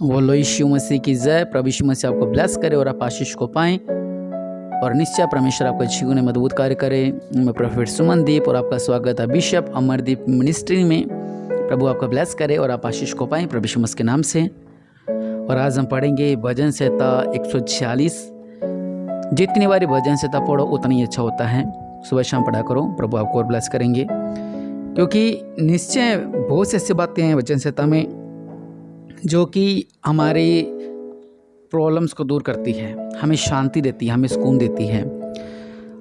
बोलो यीशु मसीह की जय। प्रभु यीशु मसीह आपको ब्लेस करे और आप आशीष को पाएं और निश्चय परमेश्वर आपको जीवन में मजबूत कार्य करे। मैं प्रोफेट सुमनदीप और आपका स्वागत है बिशप अमरदीप मिनिस्ट्री में। प्रभु आपको ब्लेस करे और आप आशीष को पाएं प्रभु यीशु मसीह के नाम से। और आज हम पढ़ेंगे भजन संहिता 146। जितनी बारी भजन संहिता पढ़ो उतना ही अच्छा होता है। सुबह शाम पढ़ा करो, प्रभु आपको और ब्लेस करेंगे, क्योंकि निश्चय बहुत सी ऐसी बातें हैं भजन संहिता में जो कि हमारे प्रॉब्लम्स को दूर करती है, हमें शांति देती है, हमें सुकून देती है।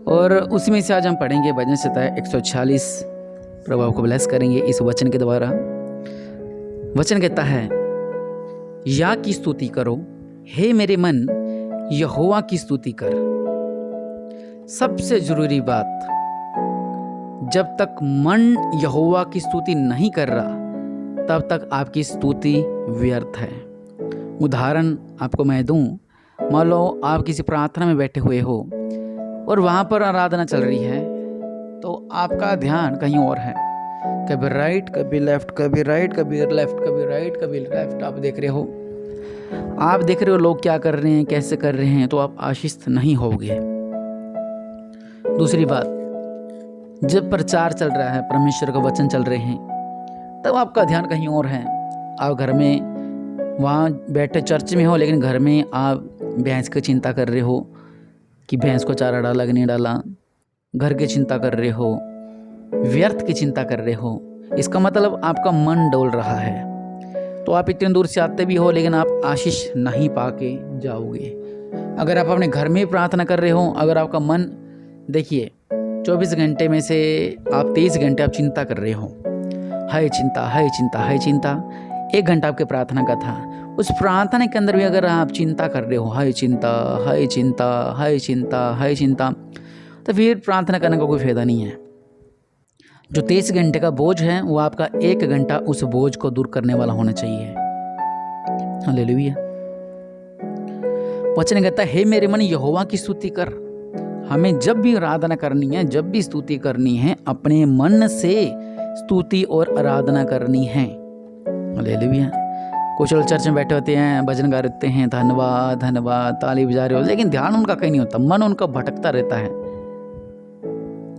और उसी में से आज हम पढ़ेंगे भजन संहिता 146। प्रभु आपको ब्लेस करेंगे इस वचन के द्वारा। वचन कहता है, या की स्तुति करो हे मेरे मन, यहोवा की स्तुति कर। सबसे जरूरी बात, जब तक मन यहोवा की स्तुति नहीं कर रहा तब तक आपकी स्तुति व्यर्थ है। उदाहरण आपको मैं दूं, मान लो आप किसी प्रार्थना में बैठे हुए हो और वहाँ पर आराधना चल रही है, तो आपका ध्यान कहीं और है। कभी राइट, कभी लेफ्ट, कभी राइट, कभी लेफ्ट, कभी राइट, कभी लेफ्ट आप देख रहे हो। आप देख रहे हो लोग क्या कर रहे हैं, कैसे कर रहे हैं, तो आप आशीष नहीं होगे। दूसरी बात, जब प्रचार चल रहा है, परमेश्वर का वचन चल रहे हैं, तब आपका ध्यान कहीं और है। आप घर में वहाँ बैठे चर्च में हो, लेकिन घर में आप भैंस की चिंता कर रहे हो कि भैंस को चारा डाला कि नहीं डाला, घर की चिंता कर रहे हो, व्यर्थ की चिंता कर रहे हो। इसका मतलब आपका मन डोल रहा है। तो आप इतने दूर से आते भी हो, लेकिन आप आशीष नहीं पा के जाओगे। अगर आप अपने घर में प्रार्थना कर रहे हो, अगर आपका मन, देखिए 24 घंटे में से आप 23 घंटे आप चिंता कर रहे हो, हाय चिंता, हाय चिंता, हाय चिंता। 1 घंटा आपके प्रार्थना का था, उस प्रार्थना के अंदर भी अगर आप चिंता कर रहे हो, हाय चिंता, हाय चिंता, हाय चिंता, हाय चिंता, तो फिर प्रार्थना करने का कोई फायदा नहीं है। जो 23 घंटे का बोझ है वो आपका 1 घंटा उस बोझ को दूर करने वाला होना चाहिए। हालेलुया। वचन कहता है, हे मेरे मन यहोवा की स्तुति कर। हमें जब भी आराधना करनी है, जब भी स्तुति करनी है, अपने मन से स्तुति और आराधना करनी है। हालेलुया। कुछ लोग चर्च में बैठे होते हैं, भजन गा रहते हैं, धन्यवाद धन्यवाद, ताली बजा रहे हो, लेकिन ध्यान उनका कहीं नहीं होता, मन उनका भटकता रहता है।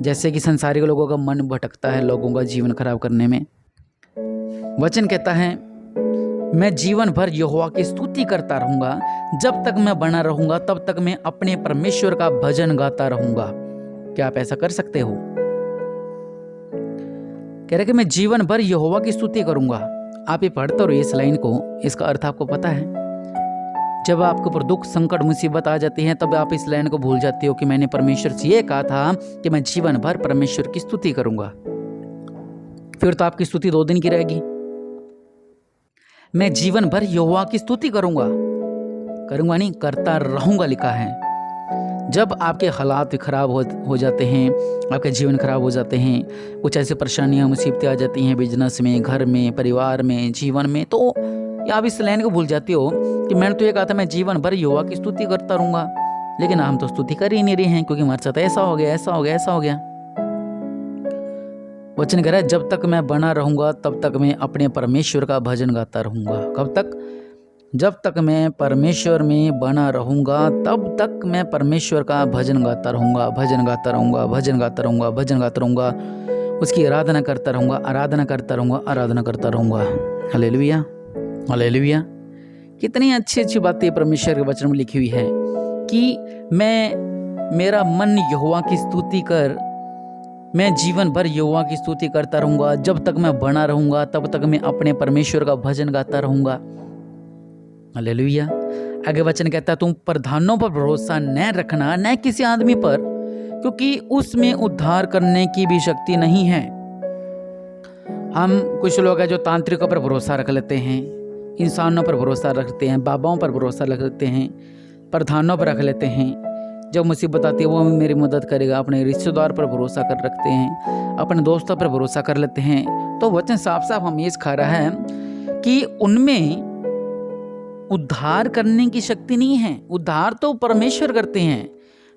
जैसे कि संसारिक लोगों का मन भटकता है लोगों का जीवन खराब करने में। वचन कहता है, मैं जीवन भर यहोवा की स्तुति करता रहूंगा। जब तक मैं बना रहूंगा तब तक मैं अपने परमेश्वर का भजन गाता रहूंगा। क्या आप ऐसा कर सकते हो? कह रहे कि मैं जीवन भर यहोवा की स्तुति करूंगा। आप ये पढ़ते हो इस लाइन को, इसका अर्थ आपको पता है। जब आपके ऊपर दुख, संकट, मुसीबत आ जाती है, तब आप इस लाइन को भूल जाते हो कि मैंने परमेश्वर से ये कहा था कि मैं जीवन भर परमेश्वर की स्तुति करूंगा। फिर तो आपकी स्तुति 2 दिन की रहेगी। मैं जीवन भर यहोवा की स्तुति करूंगा, करूंगा नहीं, करता रहूंगा लिखा है। जब आपके हालात खराब हो जाते हैं, आपके जीवन खराब हो जाते हैं, कुछ ऐसी परेशानियां, मुसीबतें आ जाती हैं बिजनेस में, घर में, परिवार में, जीवन में, तो आप इस लाइन को भूल जाते हो कि मैंने तो ये कहा था मैं जीवन भर यहोवा की स्तुति करता रहूंगा। लेकिन हम तो स्तुति कर ही नहीं रहे हैं, क्योंकि हमारे साथ ऐसा हो गया, ऐसा हो गया, ऐसा हो गया। वचन कह रहा है, जब तक मैं बना रहूंगा तब तक मैं अपने परमेश्वर का भजन गाता रहूंगा। कब तक? जब तक मैं परमेश्वर में बना रहूंगा तब तक मैं परमेश्वर का भजन गाता रहूंगा, भजन गाता रहूंगा, भजन गाता रहूंगा, भजन गाता रहूंगा, उसकी आराधना करता रहूंगा, आराधना करता रहूंगा, आराधना करता रहूंगा। Hallelujah, hallelujah. कितनी अच्छी अच्छी बातें परमेश्वर के वचन में लिखी हुई है कि मेरा मन यहोवा की स्तुति कर, मैं जीवन भर यहोवा की स्तुति करता रहूंगा। जब तक मैं बना रहूंगा तब तक मैं अपने परमेश्वर का भजन गाता रहूंगा। हालेलुया। आगे वचन कहता है, तुम प्रधानों पर भरोसा न रखना, न किसी आदमी पर, क्योंकि उसमें उद्धार करने की भी शक्ति नहीं है। हम कुछ लोग हैं जो तांत्रिकों पर भरोसा रख लेते हैं, इंसानों पर भरोसा रखते हैं, बाबाओं पर भरोसा रख लेते हैं, प्रधानों पर रख लेते हैं। जब मुसीबत आती है वो मेरी मदद करेगा, अपने रिश्तेदार पर भरोसा कर रखते हैं, अपने दोस्तों पर भरोसा कर लेते हैं। तो वचन साफ साफ हमें ये सिखा रहा है कि उनमें उद्धार करने की शक्ति नहीं है। उद्धार तो परमेश्वर करते हैं,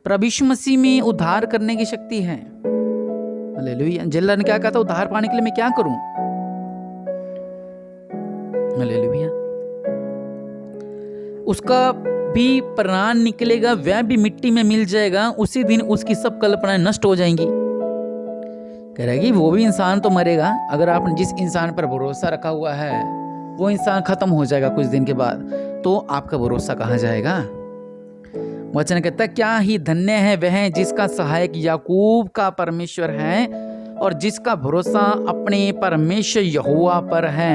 प्रभु यीशु मसीह में उद्धार करने की शक्ति है। हालेलुया। जिल्ला ने क्या कहा था, उद्धार पाने के लिए मैं क्या करूं? हालेलुया। उसका भी प्राण निकलेगा, वह भी मिट्टी में मिल जाएगा, उसी दिन उसकी सब कल्पनाएं नष्ट हो जाएंगी। कह रहा है कि वो भी इंसान तो मरेगा, अगर आपने जिस इंसान पर भरोसा रखा हुआ है वो इंसान खत्म हो जाएगा कुछ दिन के बाद, तो आपका भरोसा कहाँ जाएगा। वचन कहता है क्या ही धन्य है वह जिसका सहायक याकूब का परमेश्वर है और जिसका भरोसा अपने परमेश्वर यहोवा पर है।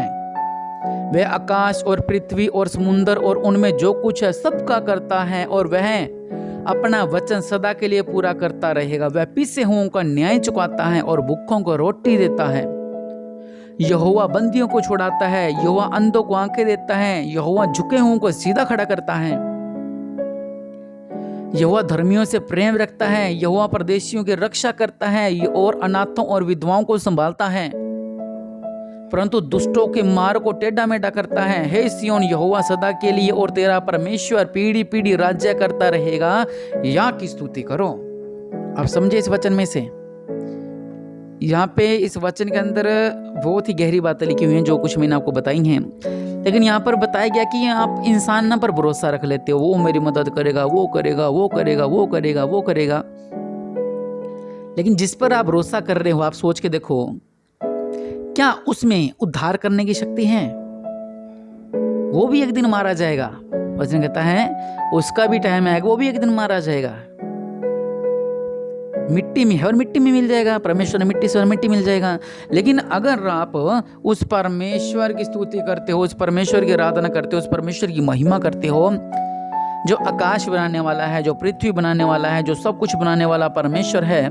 वह आकाश और पृथ्वी और समुद्र और उनमें जो कुछ है सबका करता है और वह अपना वचन सदा के लिए पूरा करता रहेगा। वह पिसे हुओं का न्याय चुकाता है और भूखों को रोटी देता है। यहोवा बंदियों को छुड़ाता है, यहोवा अंधों को आंखें देता है, यहोवा झुके हुओं को सीधा खड़ा करता है। यहोवा धर्मियों से प्रेम रखता है, यहोवा परदेशियों की रक्षा करता है और अनाथों और विधवाओं को संभालता है, परंतु दुष्टों के मार्ग को टेढ़ा मेढ़ा करता है। हे सिय्योन, यहोवा सदा के लिए और तेरा परमेश्वर पीढ़ी पीढ़ी राज्य करता रहेगा, या की स्तुति करो। आप समझे इस वचन में से, यहाँ पे इस वचन के अंदर बहुत ही गहरी बातें लिखी हुई हैं जो कुछ मैंने आपको बताई हैं, लेकिन यहाँ पर बताया गया कि आप इंसान ना पर भरोसा रख लेते हो, वो मेरी मदद करेगा, वो करेगा, वो करेगा, वो करेगा, वो करेगा, लेकिन जिस पर आप भरोसा कर रहे हो आप सोच के देखो, क्या उसमें उद्धार करने की शक्ति है? वो भी एक दिन मारा जाएगा। वचन कहता है उसका भी टाइम आएगा, वो भी एक दिन मारा जाएगा। मिट्टी में है और मिट्टी में मिल जाएगा, परमेश्वर ने मिट्टी से और मिट्टी मिल जाएगा। लेकिन अगर आप उस परमेश्वर की स्तुति करते हो, उस परमेश्वर की आराधना करते हो, उस परमेश्वर की महिमा करते हो, जो आकाश बनाने वाला है, जो पृथ्वी बनाने वाला है, जो सब कुछ बनाने वाला परमेश्वर है,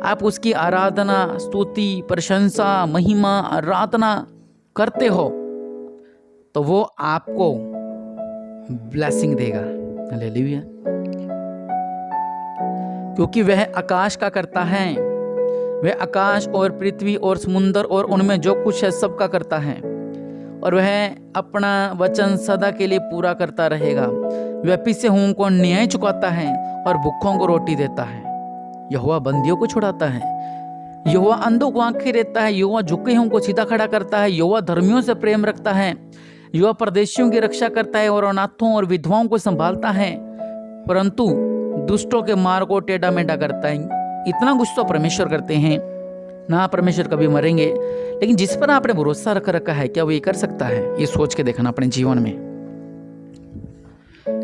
आप उसकी आराधना, स्तुति, प्रशंसा, महिमा, आराधना करते हो, तो वो आपको ब्लेसिंग देगा। हालेलुया। क्योंकि वह आकाश का करता है, वह आकाश और पृथ्वी और समुद्र और उनमें जो कुछ है सबका करता है, और वह अपना वचन सदा के लिए पूरा करता रहेगा। वह पिसे हुओं को न्याय चुकाता है और भूखों को रोटी देता है। यहोवा बंदियों को छुड़ाता है, यहोवा अंधों को आंखें देता है, यहोवा झुके हुओं को सीधा खड़ा करता है, यहोवा धर्मियों से प्रेम रखता है, यहोवा परदेशियों की रक्षा करता है और अनाथों और विधवाओं को संभालता है, परंतु दुष्टों के मार्ग को टेढ़ा मेढ़ा करता है। इतना कुछ तो परमेश्वर करते हैं ना, परमेश्वर कभी मरेंगे, लेकिन जिस पर आपने भरोसा रख रखा है क्या वो ये कर सकता है? ये सोच के देखना अपने जीवन में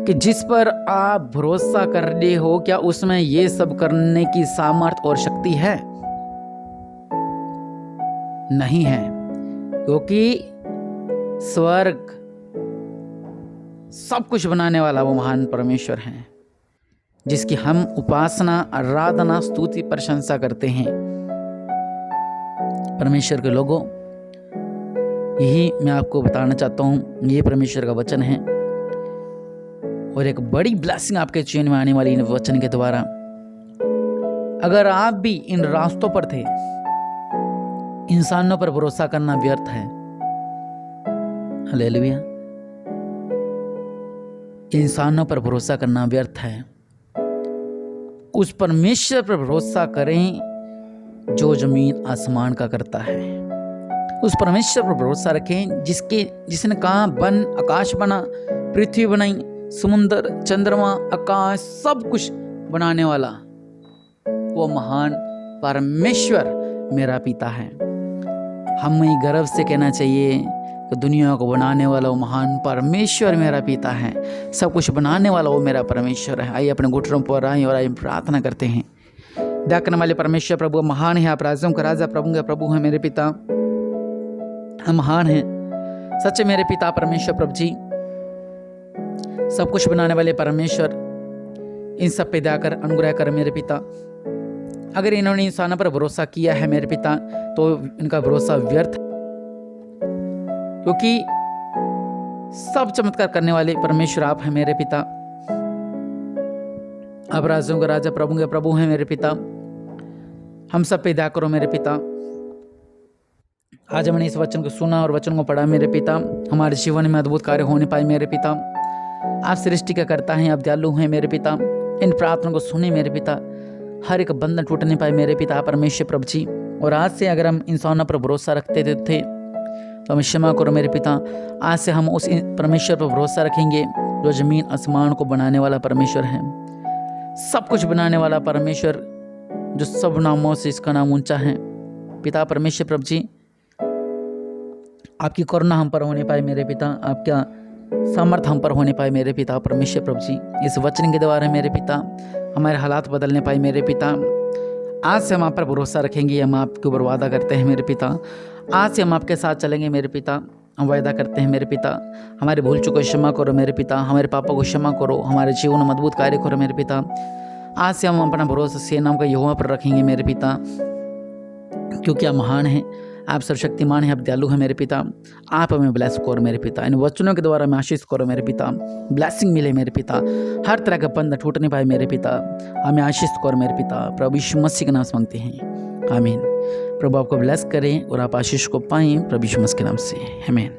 कि जिस पर आप भरोसा कर रहे हो क्या उसमें ये सब करने की सामर्थ्य और शक्ति है? नहीं है, क्योंकि स्वर्ग सब कुछ बनाने वाला वो महान परमेश्वर है जिसकी हम उपासना, आराधना, स्तुति, प्रशंसा करते हैं। परमेश्वर के लोगों, यही मैं आपको बताना चाहता हूँ, ये परमेश्वर का वचन है और एक बड़ी ब्लेसिंग आपके जीवन में आने वाली इन वचन के द्वारा। अगर आप भी इन रास्तों पर थे, इंसानों पर भरोसा करना व्यर्थ है। हालेलुया। इंसानों पर भरोसा करना व्यर्थ है। उस परमेश्वर पर भरोसा करें जो जमीन आसमान का करता है। उस परमेश्वर पर भरोसा रखें जिसने कहा बन, आकाश बना, पृथ्वी बनाई, समुद्र, चंद्रमा, आकाश, सब कुछ बनाने वाला वो महान परमेश्वर मेरा पिता है। हमें गर्व से कहना चाहिए कि दुनिया को बनाने वाला वो महान परमेश्वर मेरा पिता है। सब कुछ बनाने वाला वो मेरा परमेश्वर है। आइए अपने घुटनों पर आइए और आइए प्रार्थना करते हैं। दया करने वाले परमेश्वर प्रभु महान है, आप राजाओं का राजा, प्रभु के प्रभु है मेरे पिता, हम महान हैं सच्चे मेरे पिता परमेश्वर प्रभु जी। सब कुछ बनाने वाले परमेश्वर, इन सब पे दया कर, अनुग्रह कर मेरे पिता। अगर इन्होंने इंसानों पर भरोसा किया है मेरे पिता तो इनका भरोसा व्यर्थ, क्योंकि सब चमत्कार करने वाले परमेश्वर आप हैं मेरे पिता। आप राजाओं का राजा, प्रभु के प्रभु हैं मेरे पिता। हम सब पे दया करो मेरे पिता। आज हमने इस वचन को सुना और वचन को पढ़ा मेरे पिता, हमारे जीवन में अद्भुत कार्य होने पाए मेरे पिता। आप सृष्टि का करता हैं, आप दयालु हैं मेरे पिता। इन प्रार्थना को सुने मेरे पिता, हर एक बंधन टूटने पाए मेरे पिता परमेश्वर प्रभु जी। और आज से अगर हम इंसानों पर भरोसा रखते थे तो हमें क्षमा करो मेरे पिता। आज से हम उस परमेश्वर पर भरोसा रखेंगे जो ज़मीन आसमान को बनाने वाला परमेश्वर है, सब कुछ बनाने वाला परमेश्वर, जो सब नामों से इसका नाम ऊंचा है। पिता परमेश्वर प्रभु जी, आपकी करुणा हम पर होने पाए मेरे पिता, आपका सामर्थ्य हम पर होने पाए मेरे पिता परमेश्वर प्रभु जी। इस वचन के द्वारा मेरे पिता हमारे हालात बदलने पाए मेरे पिता। आज से हम आप पर भरोसा रखेंगे, हम आपके ऊपर वादा करते हैं मेरे पिता। आज से हम आपके साथ चलेंगे मेरे पिता, हम वायदा करते हैं मेरे पिता। हमारे भूल चूकों को क्षमा करो मेरे पिता, हमारे पापों को क्षमा करो, हमारे जीवन में मजबूत कार्य करो मेरे पिता। आज से हम अपना भरोसा सेनाओं का यहोवा पर रखेंगे मेरे पिता, क्योंकि आप महान हैं, आप सर्वशक्तिमान हैं, आप दयालु हैं मेरे पिता। आप हमें ब्लेस करो मेरे पिता, इन वचनों के द्वारा हमें आशीष करो मेरे पिता, ब्लेसिंग मिले मेरे पिता, हर तरह का बंधन टूट नहीं पाए मेरे पिता, हमें आशीष करो मेरे पिता। प्रभु यीशु मसीह के नाम से मांगते हैं, आमीन। प्रभु आपको ब्लेस करें और आप आशीष को पाएं प्रभु यीशु मसीह के नाम से, आमीन।